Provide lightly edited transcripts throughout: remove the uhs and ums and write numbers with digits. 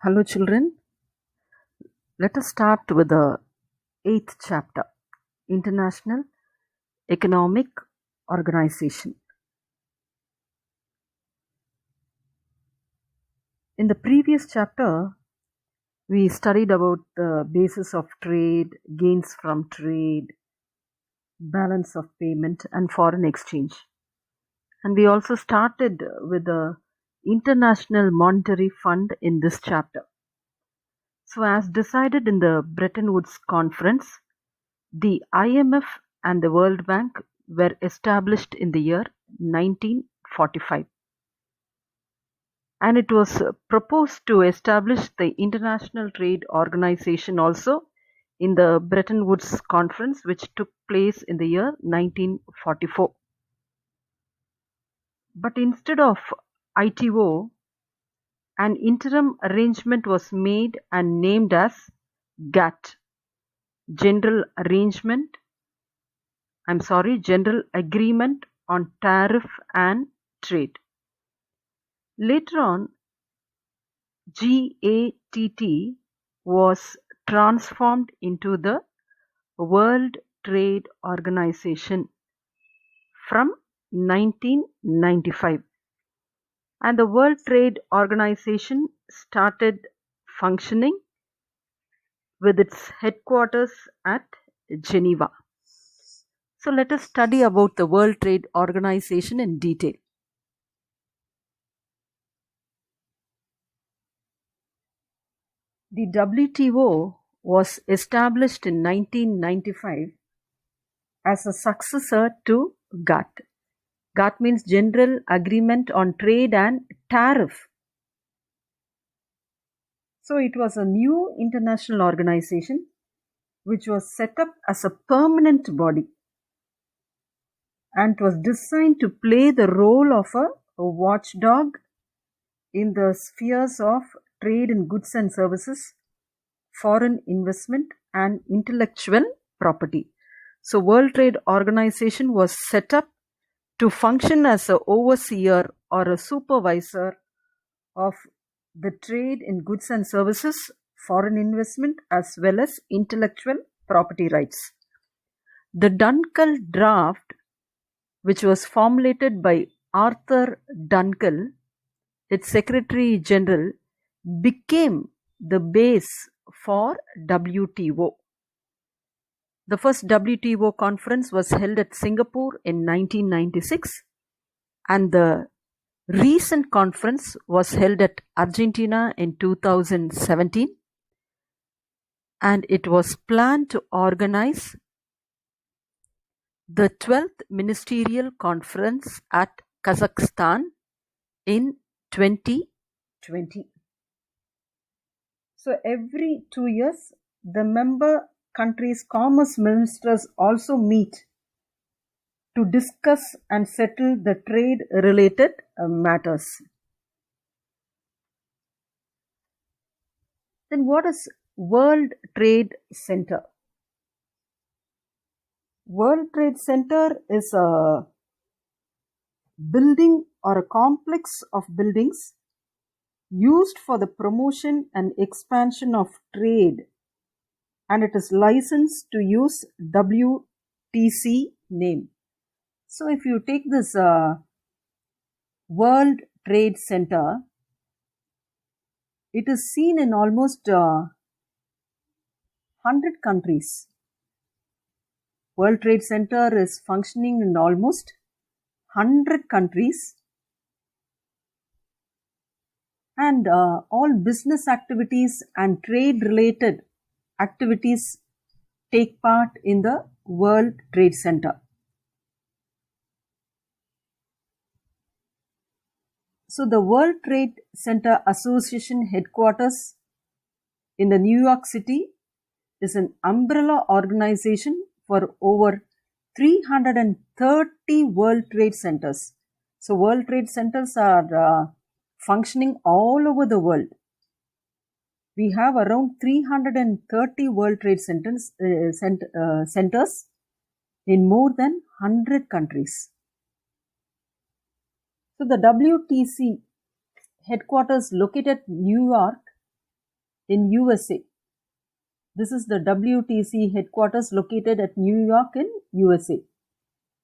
Hello, children. Let us start with the 8th chapter, International Economic Organization. In the previous chapter, we studied about the basis of trade, gains from trade, balance of payment, and foreign exchange. And we also started with the International Monetary Fund in this chapter. So, as decided in the Bretton Woods Conference, the IMF and the World Bank were established in the year 1945, and it was proposed to establish the International Trade Organization also in the Bretton Woods Conference, which took place in the year 1944. But instead of ITO, an interim arrangement was made and named as GATT, General Agreement on Tariff and Trade. Later on, GATT was transformed into the World Trade Organization from 1995, and the World Trade Organization started functioning with its headquarters at Geneva. So let us study about the World Trade Organization in detail. The WTO was established in 1995 as a successor to GATT. GATT means General Agreement on Trade and Tariff. So it was a new international organization which was set up as a permanent body, and it was designed to play the role of a watchdog in the spheres of trade in goods and services, foreign investment, and intellectual property. So World Trade Organization was set up to function as an overseer or a supervisor of the trade in goods and services, foreign investment, as well as intellectual property rights. The Dunkle draft, which was formulated by Arthur Dunkle, its Secretary General, became the base for WTO. The first WTO conference was held at Singapore in 1996, and the recent conference was held at Argentina in 2017, and it was planned to organize the 12th Ministerial Conference at Kazakhstan in 2020. So every 2 years, the member countries' commerce ministers also meet to discuss and settle the trade-related matters. Then what is World Trade Center? World Trade Center is a building or a complex of buildings used for the promotion and expansion of trade, and it is licensed to use WTC name. So if you take this World Trade Center, it is seen in almost 100 countries. World Trade Center is functioning in almost 100 countries, and all business activities and trade related activities take part in the World Trade Center. So the World Trade Center Association headquarters in the New York City is an umbrella organization for over 330 World Trade Centers. So World Trade Centers are functioning all over the world. We have around 330 World Trade centers in more than 100 countries. So the WTC headquarters located at New York in USA. This is the WTC headquarters located at New York in USA.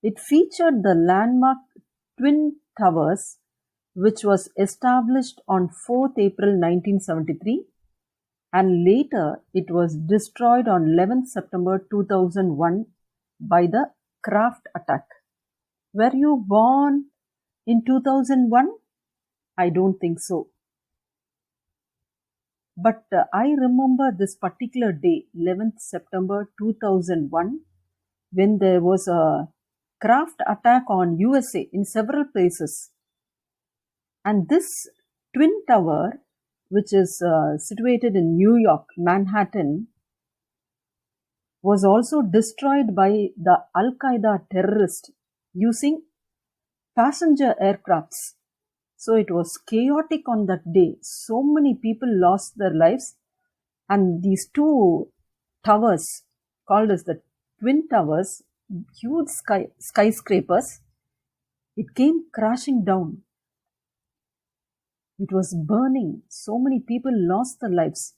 It featured the landmark Twin Towers, which was established on 4th April 1973, and later it was destroyed on 11th September 2001 by the Kraft attack. Were you born in 2001? I don't think so. But I remember this particular day, 11th September 2001, when there was a Kraft attack on USA in several places. And this Twin Tower, which is situated in New York, Manhattan, was also destroyed by the Al-Qaeda terrorist using passenger aircrafts. So it was chaotic on that day. So many people lost their lives, and these two towers, called as the Twin Towers, huge skyscrapers, it came crashing down. It was burning. So many people lost their lives.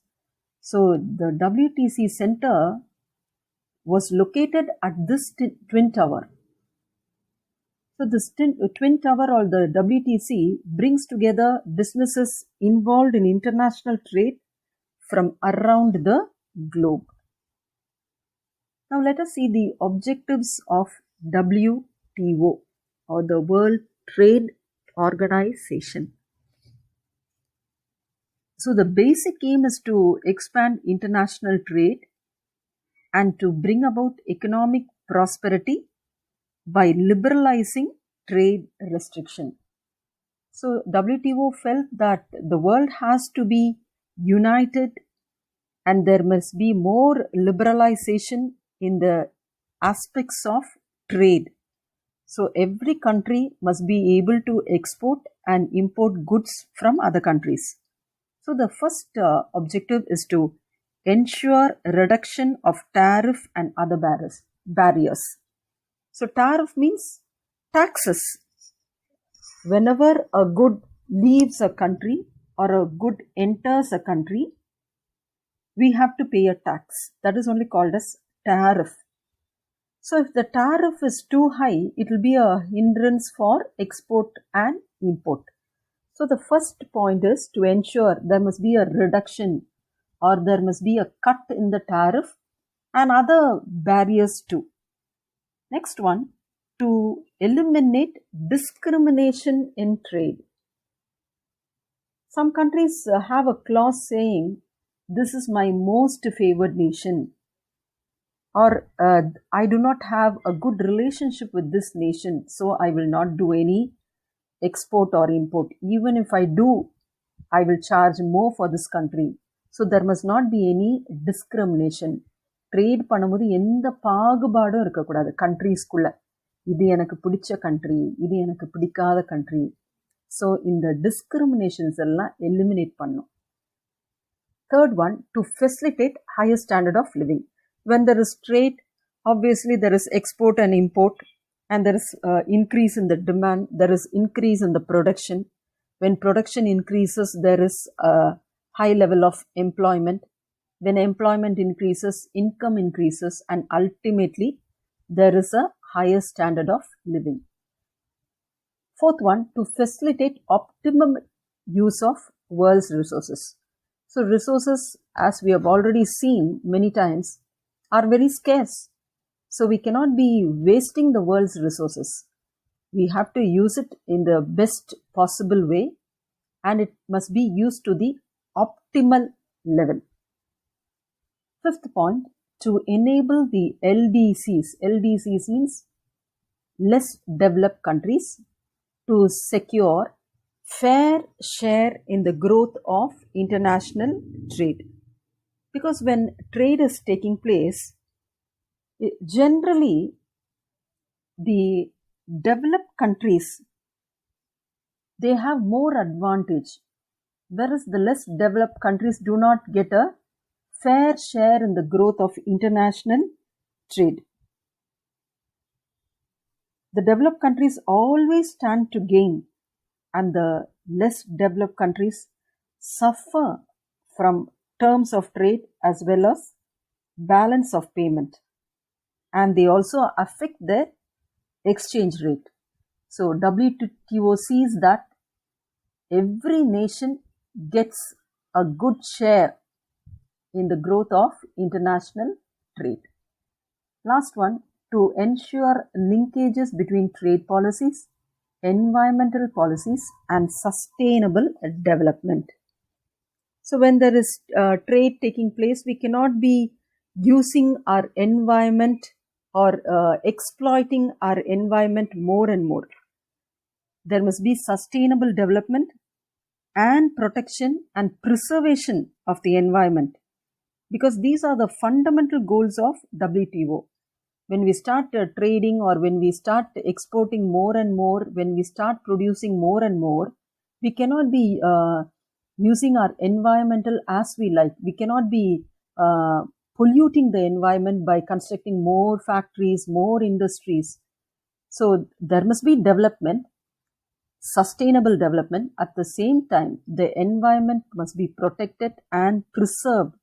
So the WTC center was located at this Twin Tower. So this Twin Tower, or the WTC, brings together businesses involved in international trade from around the globe. Now let us see the objectives of WTO, or the World Trade Organization. So the basic aim is to expand international trade and to bring about economic prosperity by liberalizing trade restriction. So WTO felt that the world has to be united and there must be more liberalization in the aspects of trade. So every country must be able to export and import goods from other countries. So the first objective is to ensure reduction of tariff and other barriers. So tariff means taxes. Whenever a good leaves a country or a good enters a country, we have to pay a tax. That is only called as tariff. So if the tariff is too high, it will be a hindrance for export and import. So the first point is to ensure there must be a reduction, or there must be a cut in the tariff and other barriers too. Next one, to eliminate discrimination in trade. Some countries have a clause saying, this is my most favored nation, or I do not have a good relationship with this nation, so I will not do any export or import. Even if I do, I will charge more for this country. So there must not be any discrimination. Trade பண்ணும்போது எந்த பாகுபாடும் இருக்கக்கூடாது கண்ட்ரீஸ்குள்ள. இது எனக்கு பிடிச்ச country, இது எனக்கு பிடிக்காத கண்ட்ரி. ஸோ இந்த டிஸ்கிரிமினேஷன்ஸ் எல்லாம் எலிமினேட் பண்ணும். Third one, to facilitate higher standard of living. When there is trade, obviously there is export and import, and there is increase in the demand, there is increase in the production. When production increases, there is a high level of employment. When employment increases, income increases, and ultimately there is a higher standard of living. Fourth one, to facilitate optimum use of world's resources. So resources, as we have already seen many times, are very scarce. So we cannot be wasting the world's resources. We have to use it in the best possible way, and it must be used to the optimal level. Fifth point, to enable the LDCs. LDCs means less developed countries, to secure fair share in the growth of international trade. Because when trade is taking place, generally the developed countries, they have more advantage, whereas the less developed countries do not get a fair share in the growth of international trade. The developed countries always stand to gain, and the less developed countries suffer from terms of trade as well as balance of payment, and they also affect the exchange rate. So WTO sees that every nation gets a good share in the growth of international trade. Last one, to ensure linkages between trade policies, environmental policies, and sustainable development. So when there is trade taking place, we cannot be using our environment or exploiting our environment more and more. There must be sustainable development and protection and preservation of the environment, because these are the fundamental goals of WTO. When we start trading, or when we start exporting more and more, when we start producing more and more, we cannot be using our environmental as we like. We cannot be polluting the environment by constructing more factories, more industries. So there must be development, sustainable development. At the same time, the environment must be protected and preserved.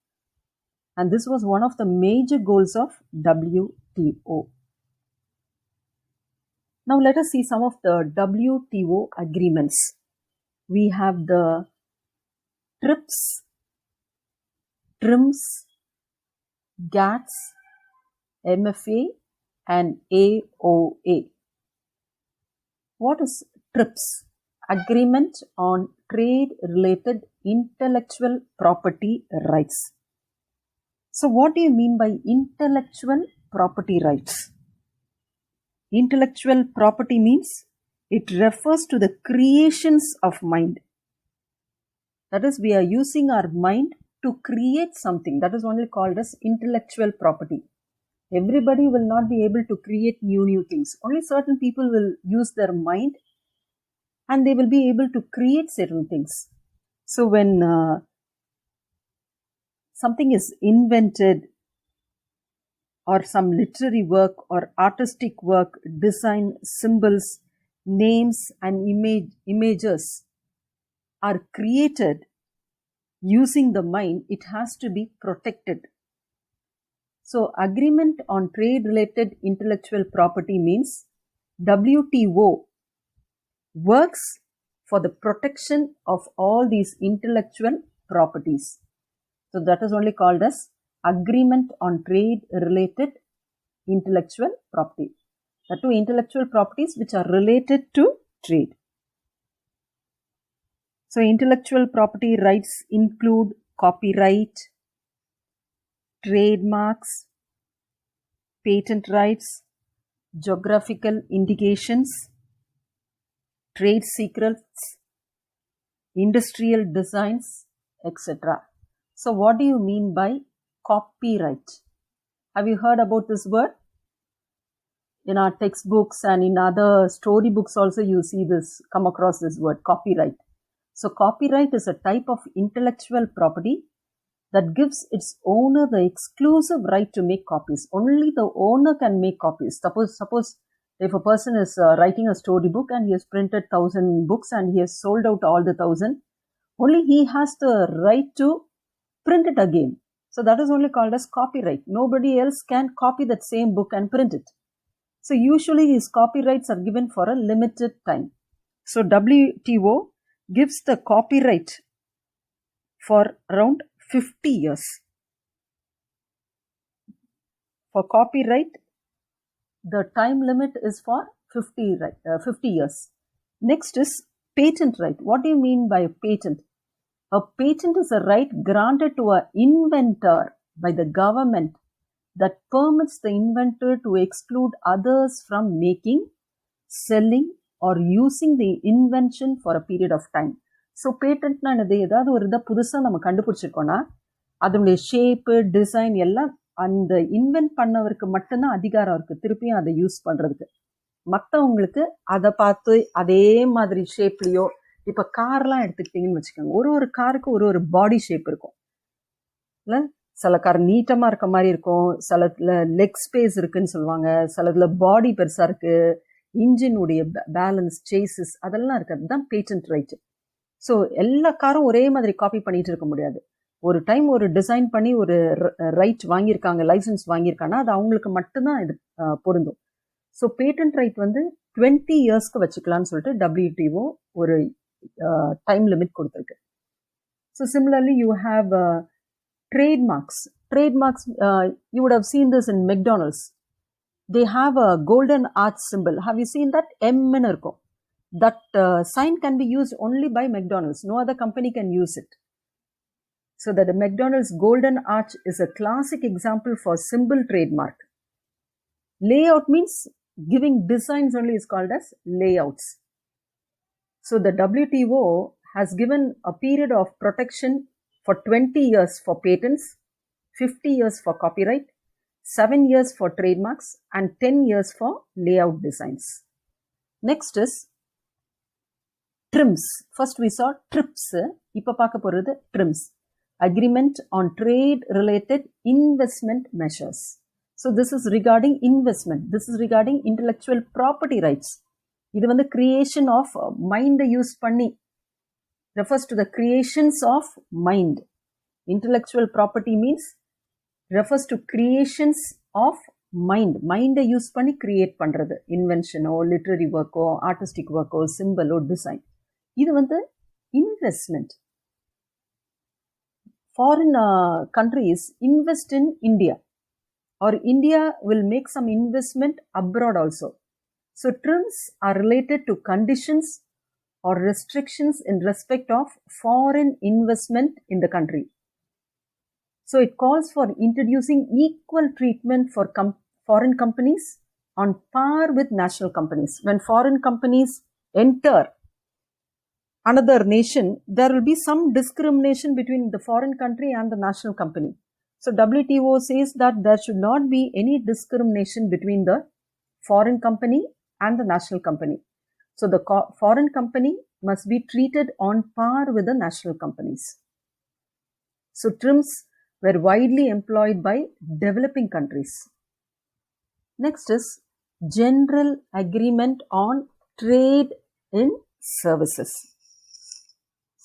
And this was one of the major goals of WTO. Now let us see some of the WTO agreements. We have the TRIPS, TRIMS, GATS, MFA, and AOA. What is TRIPS? Agreement on Trade-Related Intellectual Property Rights. So what do you mean by intellectual property rights? Intellectual property means it refers to the creations of mind. That is, we are using our mind to create something. That is only called as intellectual property. Everybody will not be able to create new things. Only certain people will use their mind and they will be able to create certain things. So when something is invented, or some literary work or artistic work, design, symbols, names, and images are created using the mind, it has to be protected. So agreement on trade-related intellectual property means WTO works for the protection of all these intellectual properties. So that is only called as agreement on trade-related intellectual property. The two intellectual properties which are related to trade. So intellectual property rights include copyright, trademarks, patent rights, geographical indications, trade secrets, industrial designs, etc. So what do you mean by copyright? Have you heard about this word? In our textbooks and in other storybooks also you see this, come across this word, copyright. So copyright is a type of intellectual property that gives its owner the exclusive right to make copies. Only the owner can make copies. Suppose if a person is writing a storybook and he has printed 1,000 books and he has sold out all the 1,000, only he has the right to print it again. So that is only called as copyright. Nobody else can copy that same book and print it. So usually these copyrights are given for a limited time. So WTO gives the copyright for around 50 years. For copyright, the time limit is for 50 years. Next is patent right. What do you mean by a patent? A patent is a right granted to an inventor by the government that permits the inventor to exclude others from making, selling, or using the invention for a period of time. So பேட்டன்ட்னா என்னது? ஏதாவது ஒரு இதை புதுசாக நம்ம கண்டுபிடிச்சிருக்கோன்னா அதனுடைய shape, design எல்லாம் அந்த இன்வென்ட் பண்ணவருக்கு மட்டும்தான் அதிகாரம் இருக்குது திருப்பியும் அதை யூஸ் பண்ணுறதுக்கு. மற்றவங்களுக்கு அதை பார்த்து அதே மாதிரி ஷேப்லேயோ, இப்போ கார்லாம் எடுத்துக்கிட்டிங்கன்னு வச்சுக்கோங்க, ஒரு காருக்கு ஒரு பாடி ஷேப் இருக்கும் இல்லை? சில கார் நீட்டமாக இருக்க மாதிரி இருக்கும், சிலத்தில் லெக் ஸ்பேஸ் இருக்குன்னு சொல்லுவாங்க, சிலத்தில் பாடி பெருசாக இருக்குது, இன்ஜினுடைய பேலன்ஸ், சேசஸ் அதெல்லாம் இருக்குது. அதுதான் பேட்டன்ட் ரைட்டு. ஸோ எல்லா காரும் ஒரே மாதிரி காப்பி பண்ணிட்டு இருக்க முடியாது. ஒரு டைம் ஒரு டிசைன் பண்ணி ஒரு ரைட் வாங்கியிருக்காங்க, லைசன்ஸ் வாங்கியிருக்காங்கன்னா அது அவங்களுக்கு மட்டும்தான் இது பொருந்தும். ஸோ பேட்டன்ட் ரைட் வந்து 20 இயர்ஸ்க்கு வச்சுக்கலாம்னு சொல்லிட்டு WTO ஒரு டைம் லிமிட் கொடுத்துருக்கு. So similarly you have trademarks. Trademarks, you would have seen this in McDonald's. They have a golden arch symbol. Have you seen that? M ன்னு இருக்கும். That sign can be used only by McDonald's. No other company can use it. So that the McDonald's golden arch is a classic example for symbol trademark. Layout means giving designs only is called as layouts. So the WTO has given a period of protection for 20 years for patents, 50 years for copyright, 7 years for trademarks, and 10 years for layout designs. Next is TRIMS. First we saw TRIPS. இப்ப பார்க்க போறது TRIMS. Agreement on Trade Related Investment Measures. So this is regarding investment. This is regarding intellectual property rights. இது வந்து creation of mind use பண்ணி refers to the creations of mind. Intellectual property means refers to creations of mind. Mind use பண்ணி create பண்றது, invention ஓ, literary work ஓ, artistic work ஓ, symbol ஓ, design. இது வந்து investment. Foreign countries invest in India, or India will make some investment abroad also. So TRIMS are related to conditions or restrictions in respect of foreign investment in the country. So it calls for introducing equal treatment for foreign companies on par with national companies. When foreign companies enter another nation, there will be some discrimination between the foreign country and the national company. So WTO says that there should not be any discrimination between the foreign company and the national company. So the foreign company must be treated on par with the national companies. So TRIMS were widely employed by developing countries. Next is General Agreement on Trade in Services.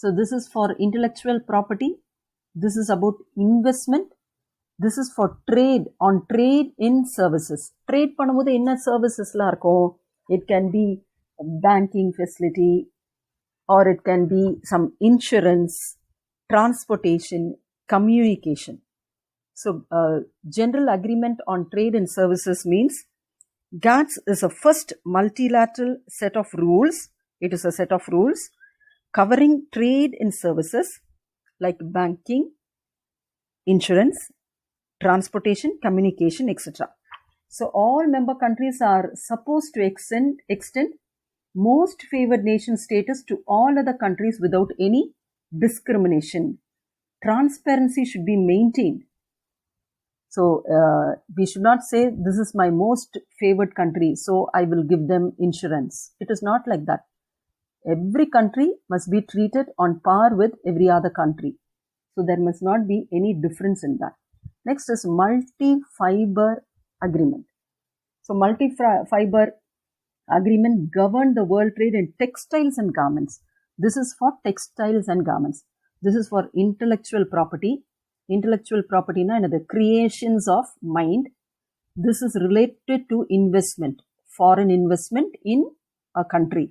So this is for intellectual property. This is about investment. This is for trade, on trade in services. Trade பண்ணும்போது என்ன servicesலாம் இருக்கும்? It can be a banking facility, or it can be some insurance, transportation, communication. So General Agreement on Trade and Services means GATS is a first multilateral set of rules. It is a set of rules covering trade in services like banking, insurance, transportation, communication, etc. So all member countries are supposed to extend most favored nation status to all other countries without any discrimination. Transparency should be maintained. So we should not say this is my most favored country, so I will give them insurance. It is not like that. Every country must be treated on par with every other country. So there must not be any difference in that. Next is multi-fiber agreement. So multi-fiber agreement governed the world trade in textiles and garments. This is for textiles and garments. This is for intellectual property. Intellectual property na the creations of mind. This is related to investment, foreign investment in a country.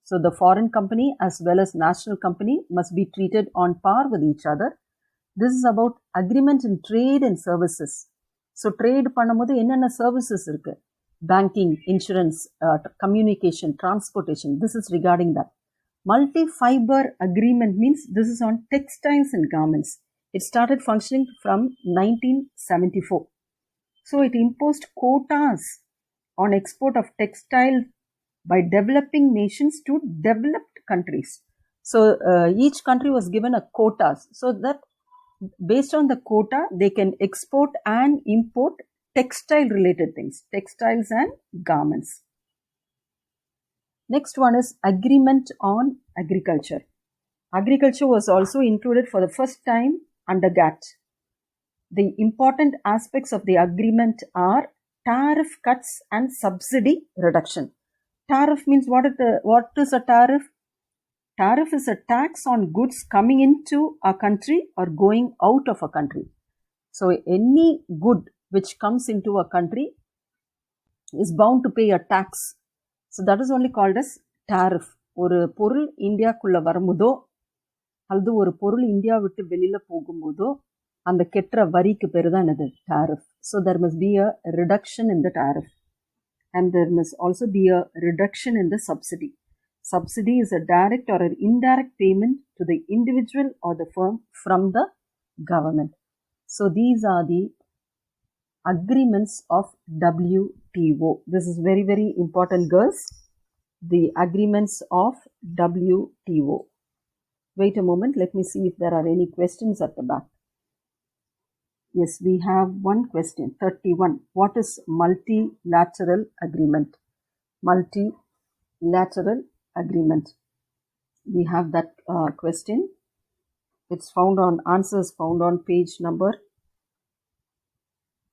So the foreign company as well as national company must be treated on par with each other. This is about agreement in trade and services. So trade பண்ணும்போது என்னென்ன services இருக்கு? Banking, insurance, communication, transportation. This is regarding that. Multi-fiber agreement means this is on textiles and garments. It started functioning from 1974. So it imposed quotas on export of textile by developing nations to developed countries. So each country was given a quotas, so that based on the quota they can export and import textile related things, textiles and garments. Next one is agreement on agriculture. Agriculture was also included for the first time under GATT. The important aspects of the agreement are tariff cuts and subsidy reduction. Tariff means what is a tariff? Tariff is a tax on goods coming into a country or going out of a country. So any good which comes into a country is bound to pay a tax. So that is only called as tariff. ஒரு பொருள் இந்தியாக்குள்ள வரும்போதோ அல்லது ஒரு பொருள் India விட்டு வெளியில போகும்போதோ அந்த கெட்டுற வரிக்கு பேர் தான் என்னது tariff. So there must be a reduction in the tariff and there must also be a reduction in the subsidy. Subsidy is a direct or an indirect payment to the individual or the firm from the government. So these are the agreements of WTO. This is very, very important, girls. The agreements of WTO. Wait a moment. Let me see if there are any questions at the back. Yes, we have one question. 31. What is multilateral agreement? Multilateral agreement. We have that question. It's found on answers found on page number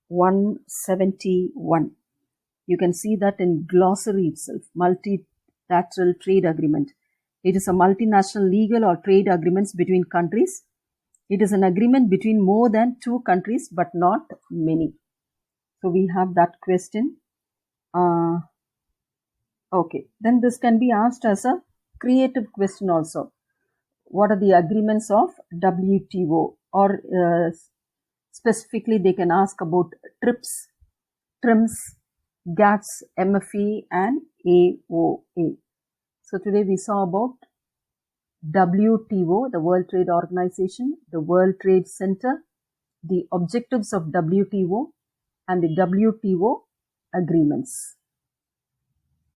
171. You can see that in glossary itself. Multilateral trade agreement. It is a multinational legal or trade agreements between countries. It is an agreement between more than two countries but not many. So we have that question. Okay, then this can be asked as a creative question also. What are the agreements of WTO? Or specifically they can ask about TRIPS, GATS, MFE and AOA. So today we saw about WTO, the World Trade Organization, the World Trade Center, the objectives of WTO and the WTO agreements.